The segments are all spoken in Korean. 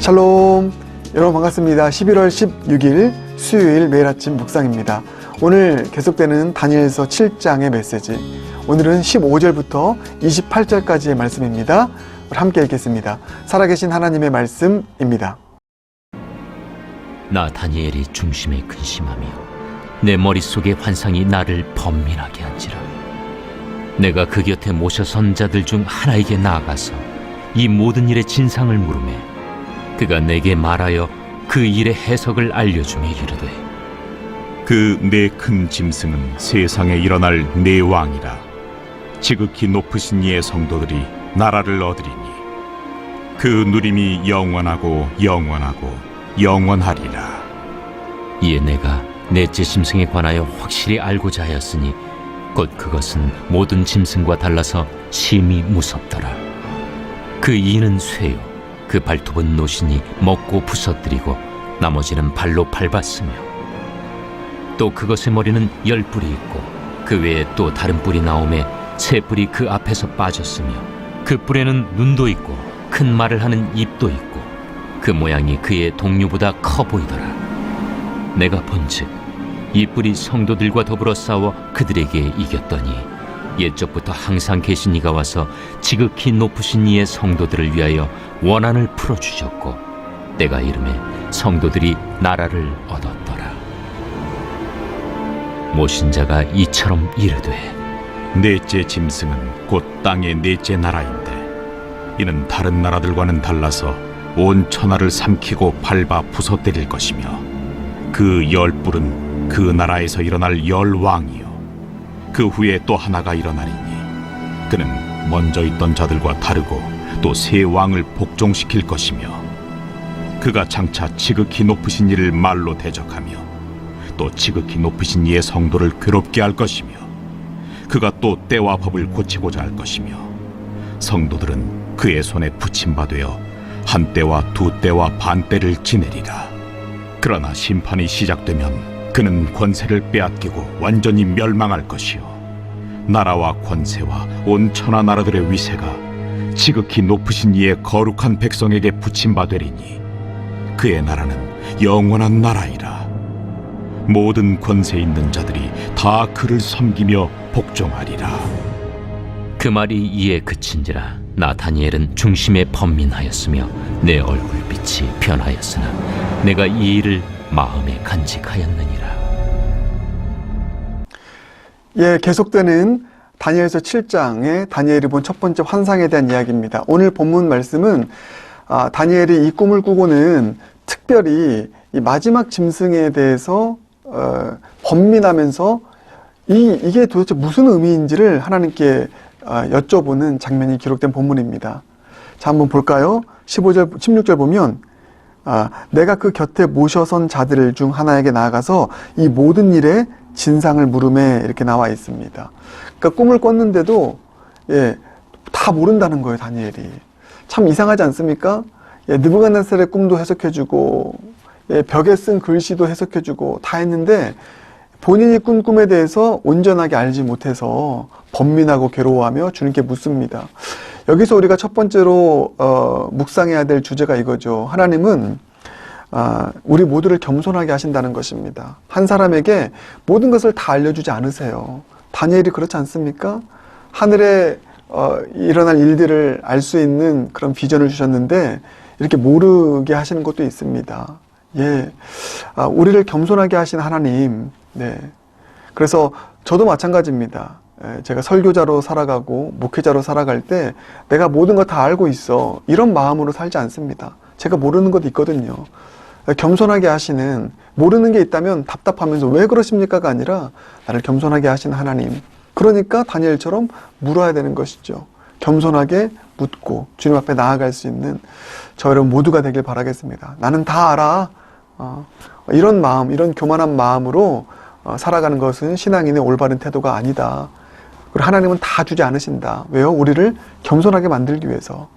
샬롬, 여러분 반갑습니다. 11월 16일 수요일 매일 아침 묵상입니다. 오늘 계속되는 다니엘서 7장의 메시지, 오늘은 15절부터 28절까지의 말씀입니다. 우리 함께 읽겠습니다. 살아계신 하나님의 말씀입니다. 나 다니엘이 중심에 근심하며 내 머릿속의 환상이 나를 번민하게 한지라. 내가 그 곁에 모셔선 자들 중 하나에게 나아가서 이 모든 일의 진상을 물으매 그가 내게 말하여 그 일의 해석을 알려주며 이르되, 그 네 큰 짐승은 세상에 일어날 네 왕이라. 지극히 높으신 이의 성도들이 나라를 얻으리니 그 누림이 영원하고 영원하고 영원하리라. 이에 내가 넷째 짐승에 관하여 확실히 알고자 하였으니 곧 그것은 모든 짐승과 달라서 심히 무섭더라. 그 이는 쇠요, 그 발톱은 노신이 먹고 부서뜨리고 나머지는 발로 밟았으며, 또 그것의 머리는 10뿔이 있고 그 외에 또 다른 뿔이 나오매 세 뿔이 그 앞에서 빠졌으며, 그 뿔에는 눈도 있고 큰 말을 하는 입도 있고 그 모양이 그의 동류보다 커 보이더라. 내가 본즉 이 뿔이 성도들과 더불어 싸워 그들에게 이겼더니 옛적부터 항상 계신 이가 와서 지극히 높으신 이의 성도들을 위하여 원한을 풀어주셨고 때가 이름에 성도들이 나라를 얻었더라. 모신 자가 이처럼 이르되, 넷째 짐승은 곧 땅의 넷째 나라인데 이는 다른 나라들과는 달라서 온 천하를 삼키고 밟아 부서뜨릴 것이며, 그 10뿔은 그 나라에서 일어날 10왕이요 그 후에 또 하나가 일어나리니 그는 먼저 있던 자들과 다르고 또 새 왕을 복종시킬 것이며, 그가 장차 지극히 높으신 이를 말로 대적하며 또 지극히 높으신 이의 성도를 괴롭게 할 것이며, 그가 또 때와 법을 고치고자 할 것이며, 성도들은 그의 손에 붙임바되어 한 때와 두 때와 반 때를 지내리라. 그러나 심판이 시작되면 그는 권세를 빼앗기고 완전히 멸망할 것이요 나라와 권세와 온 천하 나라들의 위세가 지극히 높으신 이의 거룩한 백성에게 붙임바되리니 그의 나라는 영원한 나라이라. 모든 권세 있는 자들이 다 그를 섬기며 복종하리라. 그 말이 이에 그친지라. 나 다니엘은 중심에 번민하였으며 내 얼굴빛이 변하였으나 내가 이 일을 마음에 간직하였느니라. 예, 계속되는 다니엘서 7장의 다니엘이 본 첫 번째 환상에 대한 이야기입니다. 오늘 본문 말씀은 다니엘이 이 꿈을 꾸고는 특별히 이 마지막 짐승에 대해서 번민하면서 이게 도대체 무슨 의미인지를 하나님께 여쭤보는 장면이 기록된 본문입니다. 자, 한번 볼까요? 15절, 16절 보면 내가 그 곁에 모셔선 자들 중 하나에게 나아가서 이 모든 일의 진상을 물으매 이렇게 나와 있습니다. 그러니까 꿈을 꿨는데도 다 모른다는 거예요, 다니엘이. 참 이상하지 않습니까? 느부갓네살의 꿈도 해석해주고 벽에 쓴 글씨도 해석해주고 다 했는데 본인이 꾼 꿈에 대해서 온전하게 알지 못해서 번민하고 괴로워하며 주님께 묻습니다. 여기서 우리가 첫 번째로 묵상해야 될 주제가 이거죠. 하나님은 우리 모두를 겸손하게 하신다는 것입니다. 한 사람에게 모든 것을 다 알려주지 않으세요. 다니엘이 그렇지 않습니까? 하늘에 일어날 일들을 알 수 있는 그런 비전을 주셨는데 이렇게 모르게 하시는 것도 있습니다. 예, 우리를 겸손하게 하신 하나님. 네, 그래서 저도 마찬가지입니다. 제가 설교자로 살아가고 목회자로 살아갈 때 내가 모든 거 다 알고 있어, 이런 마음으로 살지 않습니다. 제가 모르는 것도 있거든요. 겸손하게 하시는, 모르는 게 있다면 답답하면서 왜 그러십니까가 아니라 나를 겸손하게 하신 하나님. 그러니까 다니엘처럼 물어야 되는 것이죠. 겸손하게 묻고 주님 앞에 나아갈 수 있는 저 여러분 모두가 되길 바라겠습니다. 나는 다 알아, 이런 마음, 이런 교만한 마음으로 살아가는 것은 신앙인의 올바른 태도가 아니다. 그리고 하나님은 다 주지 않으신다. 왜요? 우리를 겸손하게 만들기 위해서.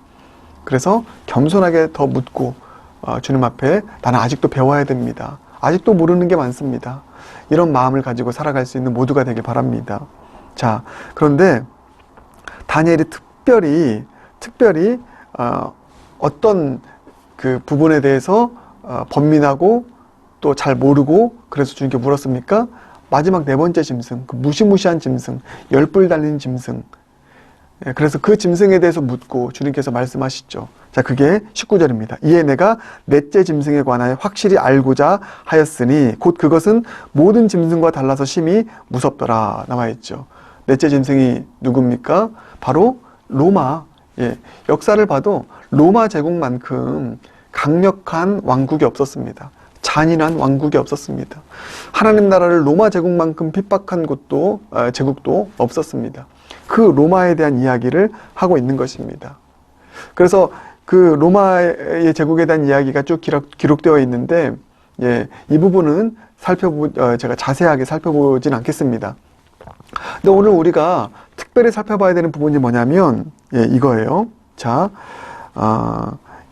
그래서 겸손하게 더 묻고 주님 앞에 나는 아직도 배워야 됩니다. 아직도 모르는 게 많습니다. 이런 마음을 가지고 살아갈 수 있는 모두가 되길 바랍니다. 자, 그런데 다니엘이 특별히 어떤 그 부분에 대해서 번민하고 또 잘 모르고 그래서 주님께 물었습니까? 마지막 네 번째 짐승, 그 무시무시한 짐승, 열불 달린 짐승. 그래서 그 짐승에 대해서 묻고 주님께서 말씀하시죠. 자, 그게 19절입니다. 이에 내가 넷째 짐승에 관하여 확실히 알고자 하였으니 곧 그것은 모든 짐승과 달라서 심히 무섭더라 나와 있죠. 넷째 짐승이 누굽니까? 바로 로마. 역사를 봐도 로마 제국만큼 강력한 왕국이 없었습니다. 잔인한 왕국이 없었습니다. 하나님 나라를 로마 제국만큼 핍박한 제국도 없었습니다. 그 로마에 대한 이야기를 하고 있는 것입니다. 그래서 그 로마의 제국에 대한 이야기가 쭉 기록되어 있는데, 이 부분은 제가 자세하게 살펴보진 않겠습니다. 근데 오늘 우리가 특별히 살펴봐야 되는 부분이 뭐냐면, 이거예요. 자,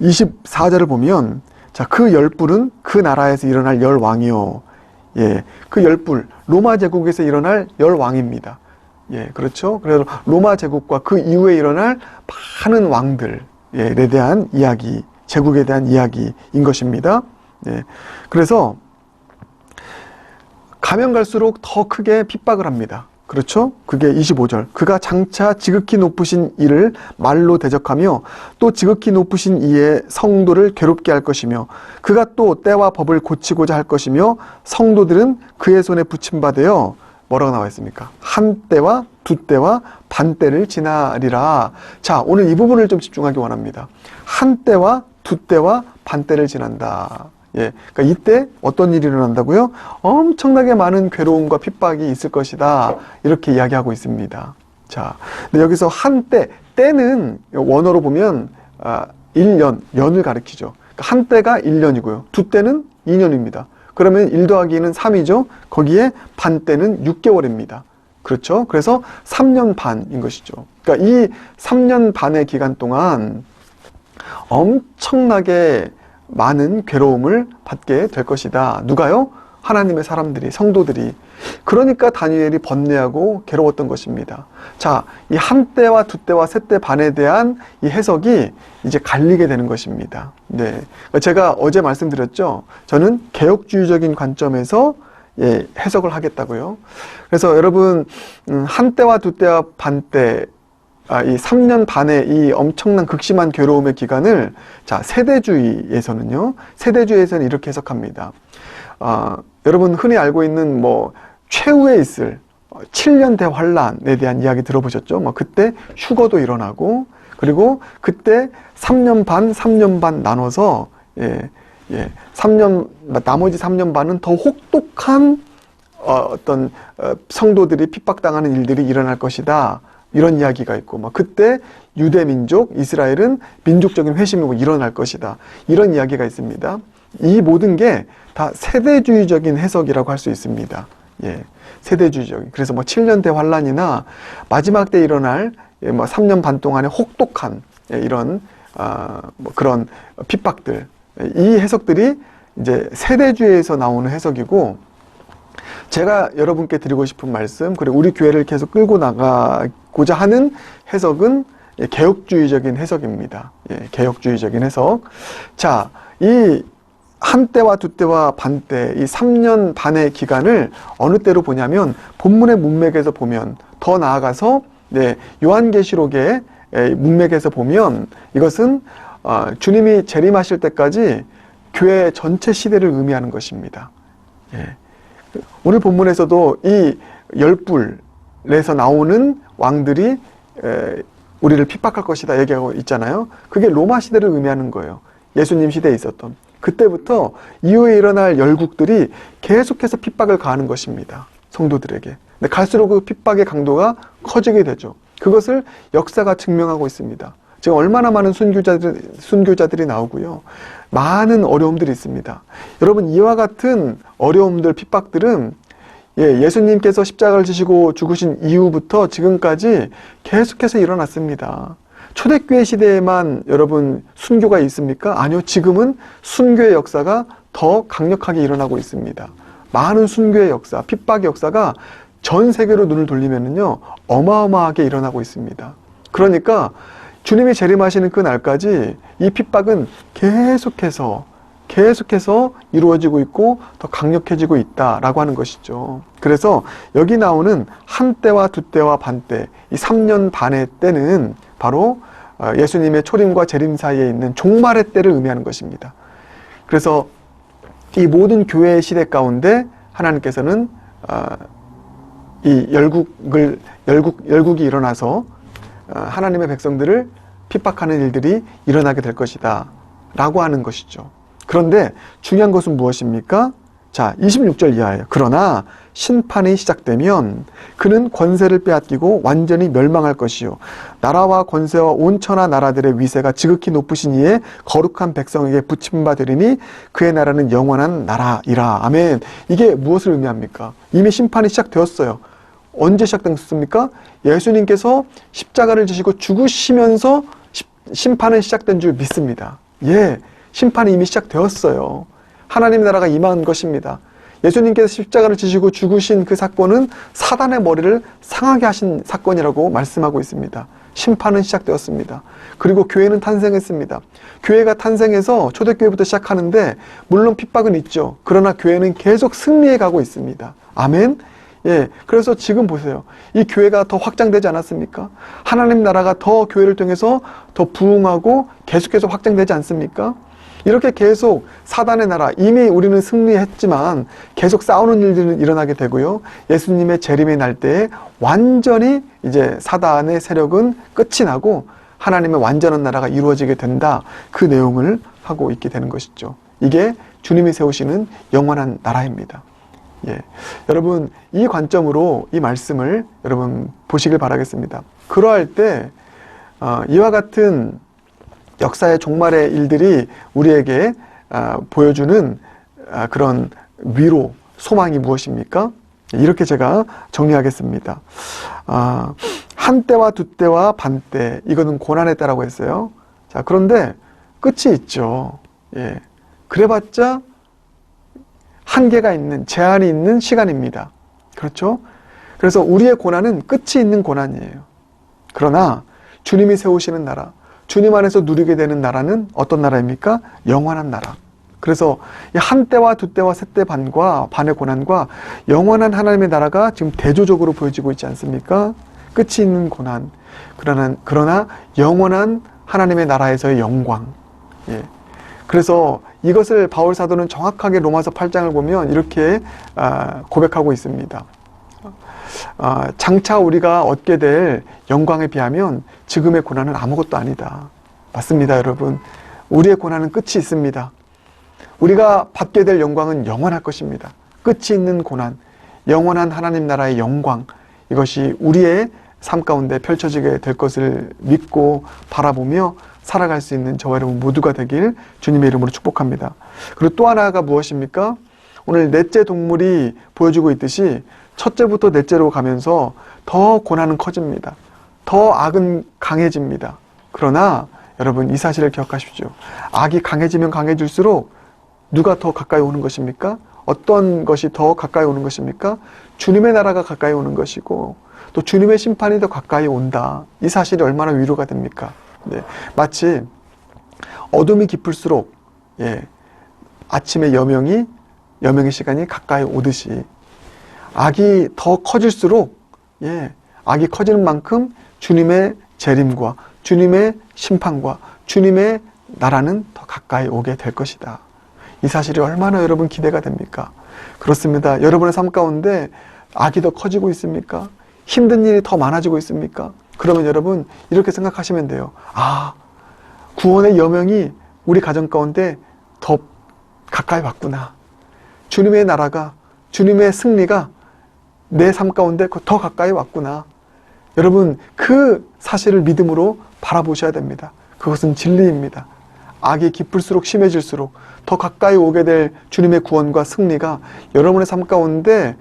24절을 보면, 자, 그 열불은 그 나라에서 일어날 열왕이요. 그 열불, 로마 제국에서 일어날 열왕입니다. 그렇죠. 그래서 로마 제국과 그 이후에 일어날 많은 왕들에 대한 이야기, 제국에 대한 이야기인 것입니다. 그래서 가면 갈수록 더 크게 핍박을 합니다. 그렇죠? 그게 25절. 그가 장차 지극히 높으신 이를 말로 대적하며 또 지극히 높으신 이의 성도를 괴롭게 할 것이며 그가 또 때와 법을 고치고자 할 것이며 성도들은 그의 손에 붙임받으여 뭐라고 나와 있습니까? 한 때와 두 때와 반 때를 지나리라. 자, 오늘 이 부분을 좀 집중하기 원합니다. 한 때와 두 때와 반 때를 지난다. 그러니까 이때 어떤 일이 일어난다고요? 엄청나게 많은 괴로움과 핍박이 있을 것이다. 이렇게 이야기하고 있습니다. 자, 근데 여기서 한때, 때는 원어로 보면 1년, 연을 가리키죠. 그러니까 한 때가 1년이고요. 두 때는 2년입니다. 그러면 1 더하기 2는 3이죠. 거기에 반 때는 6개월입니다. 그렇죠? 그래서 3년 반인 것이죠. 그러니까 이 3년 반의 기간 동안 엄청나게 많은 괴로움을 받게 될 것이다. 누가요? 하나님의 사람들이, 성도들이. 그러니까 다니엘이 번뇌하고 괴로웠던 것입니다. 자, 이 한 때와 두 때와 세 때 반에 대한 이 해석이 이제 갈리게 되는 것입니다. 제가 어제 말씀드렸죠. 저는 개혁주의적인 관점에서 해석을 하겠다고요. 그래서 여러분, 한 때와 두 때와 반 때, 이 3년 반의 이 엄청난 극심한 괴로움의 기간을, 자, 세대주의에서는 이렇게 해석합니다. 여러분 흔히 알고 있는 최후에 있을 7년 대환란에 대한 이야기 들어보셨죠? 그때 휴거도 일어나고, 그리고 그때 3년 반 나눠서, 나머지 3년 반은 더 혹독한 성도들이 핍박당하는 일들이 일어날 것이다. 이런 이야기가 있고, 그때 유대 민족, 이스라엘은 민족적인 회심이 일어날 것이다. 이런 이야기가 있습니다. 이 모든 게 다 세대주의적인 해석이라고 할 수 있습니다. 세대주의적인. 그래서 7년 대환란이나 마지막 때 일어날 3년 반 동안의 혹독한 이런 그런 핍박들. 이 해석들이 이제 세대주의에서 나오는 해석이고, 제가 여러분께 드리고 싶은 말씀, 그리고 우리 교회를 계속 끌고 나가고자 하는 해석은 개혁주의적인 해석입니다. 개혁주의적인 해석. 자, 이 한 때와 두 때와 반 때, 이 3년 반의 기간을 어느 때로 보냐면, 본문의 문맥에서 보면, 더 나아가서, 요한계시록의 문맥에서 보면, 이것은, 주님이 재림하실 때까지 교회 전체 시대를 의미하는 것입니다. 오늘 본문에서도 이 열불에서 나오는 왕들이 우리를 핍박할 것이다 얘기하고 있잖아요. 그게 로마 시대를 의미하는 거예요. 예수님 시대에 있었던. 그때부터 이후에 일어날 열국들이 계속해서 핍박을 가하는 것입니다. 성도들에게. 근데 갈수록 그 핍박의 강도가 커지게 되죠. 그것을 역사가 증명하고 있습니다. 지금 얼마나 많은 순교자들이 나오고요. 많은 어려움들이 있습니다. 여러분, 이와 같은 어려움들, 핍박들은 예수님께서 십자가를 지시고 죽으신 이후부터 지금까지 계속해서 일어났습니다. 초대교회 시대에만 여러분 순교가 있습니까? 아니요. 지금은 순교의 역사가 더 강력하게 일어나고 있습니다. 많은 순교의 역사, 핍박의 역사가 전 세계로 눈을 돌리면요, 어마어마하게 일어나고 있습니다. 그러니까 주님이 재림하시는 그 날까지 이 핍박은 계속해서 이루어지고 있고 더 강력해지고 있다라고 하는 것이죠. 그래서 여기 나오는 한때와 두때와 반때, 이 3년 반의 때는 바로 예수님의 초림과 재림 사이에 있는 종말의 때를 의미하는 것입니다. 그래서 이 모든 교회의 시대 가운데 하나님께서는 이 열국이 일어나서 하나님의 백성들을 핍박하는 일들이 일어나게 될 것이다 라고 하는 것이죠. 그런데 중요한 것은 무엇입니까? 자, 26절 이하예요. 그러나 심판이 시작되면 그는 권세를 빼앗기고 완전히 멸망할 것이요 나라와 권세와 온 천하 나라들의 위세가 지극히 높으신 이에 거룩한 백성에게 붙임바 되리니 그의 나라는 영원한 나라이라. 아멘. 이게 무엇을 의미합니까? 이미 심판이 시작되었어요. 언제 시작됐습니까? 예수님께서 십자가를 지시고 죽으시면서 심판은 시작된 줄 믿습니다. 예, 심판이 이미 시작되었어요. 하나님 나라가 임한 것입니다. 예수님께서 십자가를 지시고 죽으신 그 사건은 사단의 머리를 상하게 하신 사건이라고 말씀하고 있습니다. 심판은 시작되었습니다. 그리고 교회는 탄생했습니다. 교회가 탄생해서 초대교회부터 시작하는데 물론 핍박은 있죠. 그러나 교회는 계속 승리해 가고 있습니다. 아멘. 예, 그래서 지금 보세요. 이 교회가 더 확장되지 않았습니까? 하나님 나라가 더 교회를 통해서 더 부흥하고 계속해서 확장되지 않습니까? 이렇게 계속 사단의 나라, 이미 우리는 승리했지만 계속 싸우는 일들은 일어나게 되고요. 예수님의 재림의 날 때에 완전히 이제 사단의 세력은 끝이 나고 하나님의 완전한 나라가 이루어지게 된다. 그 내용을 하고 있게 되는 것이죠. 이게 주님이 세우시는 영원한 나라입니다. 예, 여러분 이 관점으로 이 말씀을 여러분 보시길 바라겠습니다. 그러할 때 이와 같은 역사의 종말의 일들이 우리에게 보여주는 그런 위로, 소망이 무엇입니까? 이렇게 제가 정리하겠습니다. 한때와 두때와 반때, 이거는 고난의 때라고 했어요. 자, 그런데 끝이 있죠. 예, 그래봤자 한계가 있는, 제한이 있는 시간입니다. 그렇죠? 그래서 우리의 고난은 끝이 있는 고난이에요. 그러나 주님이 세우시는 나라, 주님 안에서 누리게 되는 나라는 어떤 나라입니까? 영원한 나라. 그래서 이 한때와 두때와 셋때 반의 고난과 영원한 하나님의 나라가 지금 대조적으로 보여지고 있지 않습니까? 끝이 있는 고난, 그러나 영원한 하나님의 나라에서의 영광. 예. 그래서 이것을 바울 사도는 정확하게 로마서 8장을 보면 이렇게 고백하고 있습니다. 장차 우리가 얻게 될 영광에 비하면 지금의 고난은 아무것도 아니다. 맞습니다, 여러분. 우리의 고난은 끝이 있습니다. 우리가 받게 될 영광은 영원할 것입니다. 끝이 있는 고난, 영원한 하나님 나라의 영광, 이것이 우리의 삶 가운데 펼쳐지게 될 것을 믿고 바라보며 살아갈 수 있는 저와 여러분 모두가 되길 주님의 이름으로 축복합니다. 그리고 또 하나가 무엇입니까? 오늘 넷째 동물이 보여주고 있듯이 첫째부터 넷째로 가면서 더 고난은 커집니다. 더 악은 강해집니다. 그러나 여러분 이 사실을 기억하십시오. 악이 강해지면 강해질수록 누가 더 가까이 오는 것입니까? 어떤 것이 더 가까이 오는 것입니까? 주님의 나라가 가까이 오는 것이고 또 주님의 심판이 더 가까이 온다. 이 사실이 얼마나 위로가 됩니까? 네, 마치 어둠이 깊을수록 아침의 여명의 시간이 가까이 오듯이 악이 더 커질수록 악이 커지는 만큼 주님의 재림과 주님의 심판과 주님의 나라는 더 가까이 오게 될 것이다. 이 사실이 얼마나 여러분 기대가 됩니까? 그렇습니다. 여러분의 삶 가운데 악이 더 커지고 있습니까? 힘든 일이 더 많아지고 있습니까? 그러면 여러분 이렇게 생각하시면 돼요. 구원의 여명이 우리 가정 가운데 더 가까이 왔구나. 주님의 나라가, 주님의 승리가 내 삶 가운데 더 가까이 왔구나. 여러분 그 사실을 믿음으로 바라보셔야 됩니다. 그것은 진리입니다. 악이 깊을수록 심해질수록 더 가까이 오게 될 주님의 구원과 승리가 여러분의 삶 가운데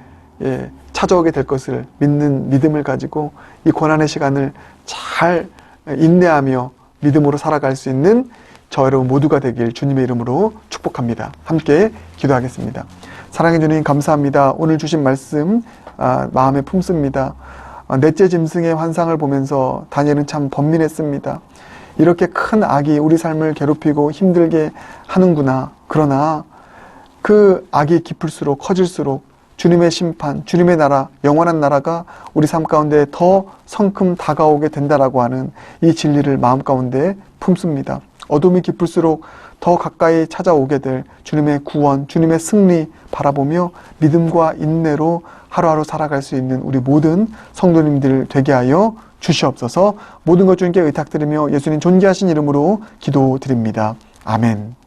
찾아오게 될 것을 믿는 믿음을 가지고 이 고난의 시간을 잘 인내하며 믿음으로 살아갈 수 있는 저 여러분 모두가 되길 주님의 이름으로 축복합니다. 함께 기도하겠습니다. 사랑해 주님 감사합니다. 오늘 주신 말씀 마음에 품습니다. 넷째 짐승의 환상을 보면서 다니엘은 참 번민했습니다. 이렇게 큰 악이 우리 삶을 괴롭히고 힘들게 하는구나. 그러나 그 악이 깊을수록 커질수록 주님의 심판, 주님의 나라, 영원한 나라가 우리 삶 가운데 더 성큼 다가오게 된다라고 하는 이 진리를 마음 가운데 품습니다. 어둠이 깊을수록 더 가까이 찾아오게 될 주님의 구원, 주님의 승리 바라보며 믿음과 인내로 하루하루 살아갈 수 있는 우리 모든 성도님들 되게 하여 주시옵소서. 모든 것 주님께 의탁드리며 예수님 존귀하신 이름으로 기도드립니다. 아멘.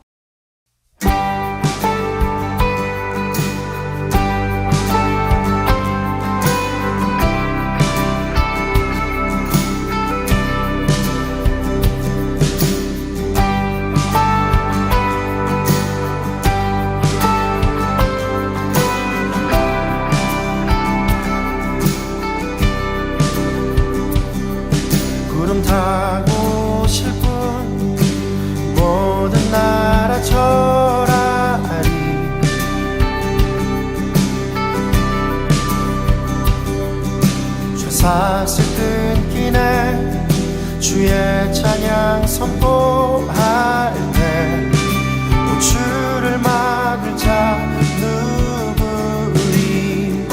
타고 싶은 모든 나라 절하리 쇠사슬 끊기네 주의 찬양 선포할 때 오 주를 막을 자 누구리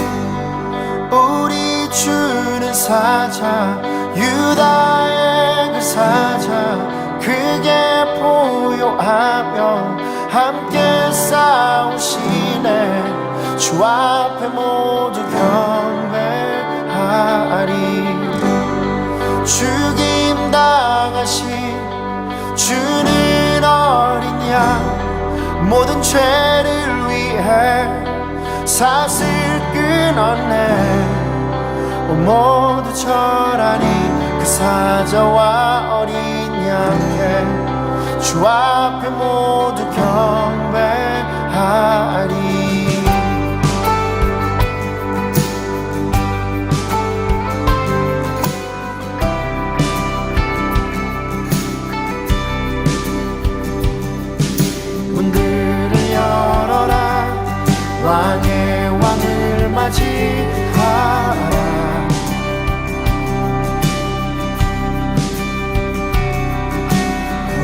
우리 주는 사자 유다의 그 사자 크게 보요하며 함께 싸우시네 주 앞에 모두 경배하리 죽임 당하신 주는 어린 양 모든 죄를 위해 사슬 끊었네 모두 절하니 그 사자와 어린 양께 주 앞에 모두 경배하리 문들을 열어라 왕의 왕을 맞이하라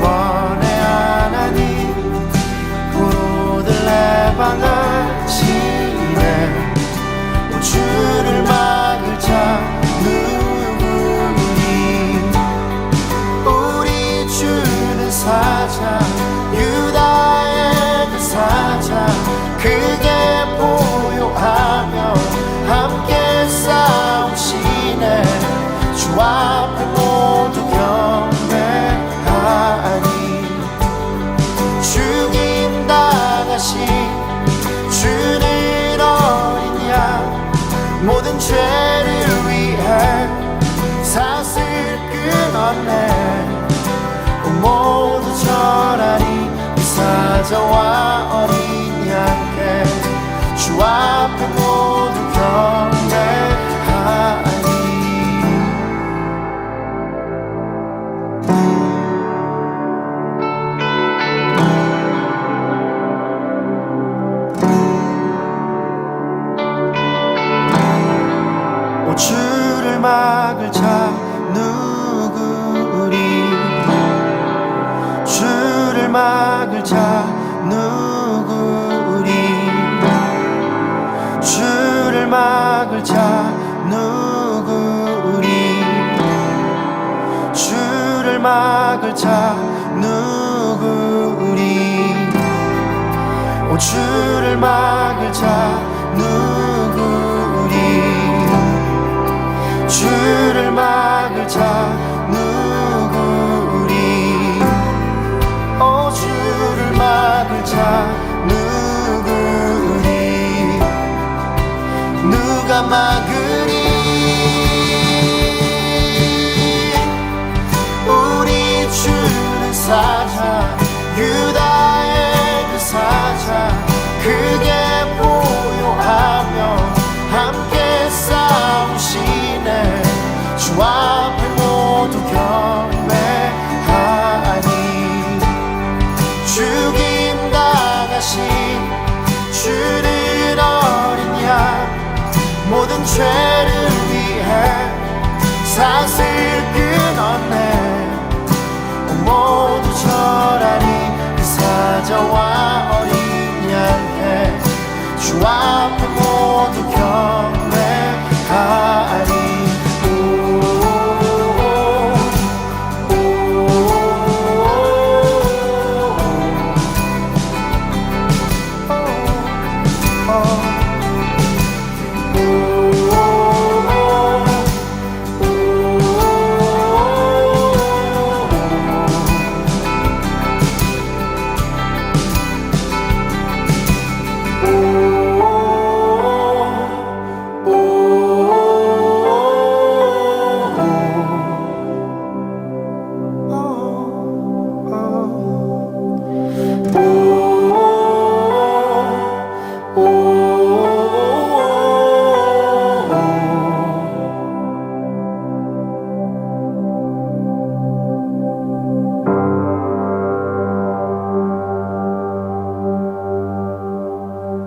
원의 하나님 포로들 해방하시네 오 주를 막을 자 누구니 우리 주는 사자 유다의 그 사자 크게 보요하며 함께 싸우시네 주 앞에 모두 경배하리 죽임 당하신 주는 어린 양 모든 죄를 위해 사슬 끊었네 모두 절하리 이 사자와 어린 양께 주 앞에 모두 경배하리 오 주를 막을 자 누구리 주를 막을 자 누구리 주를 막을 자 누구리 주를 막을 자 누구리 오 주를 막을 자 누구리 주를 막을 자 누구리 오 주를 막을 자 누구리 누가 막으리 우리 주는 사자 유다의 그 사자 크게 보요하며 함께 싸우시네 주 앞에 모두 경배하니 죽임 당하신 주는 어린 양 모든 죄를 위해 것을 끊었네. 모두 절하니 그 사자와 어린 양에 주 앞에 모두 경배하리. 오, 오, 오, 오, 오.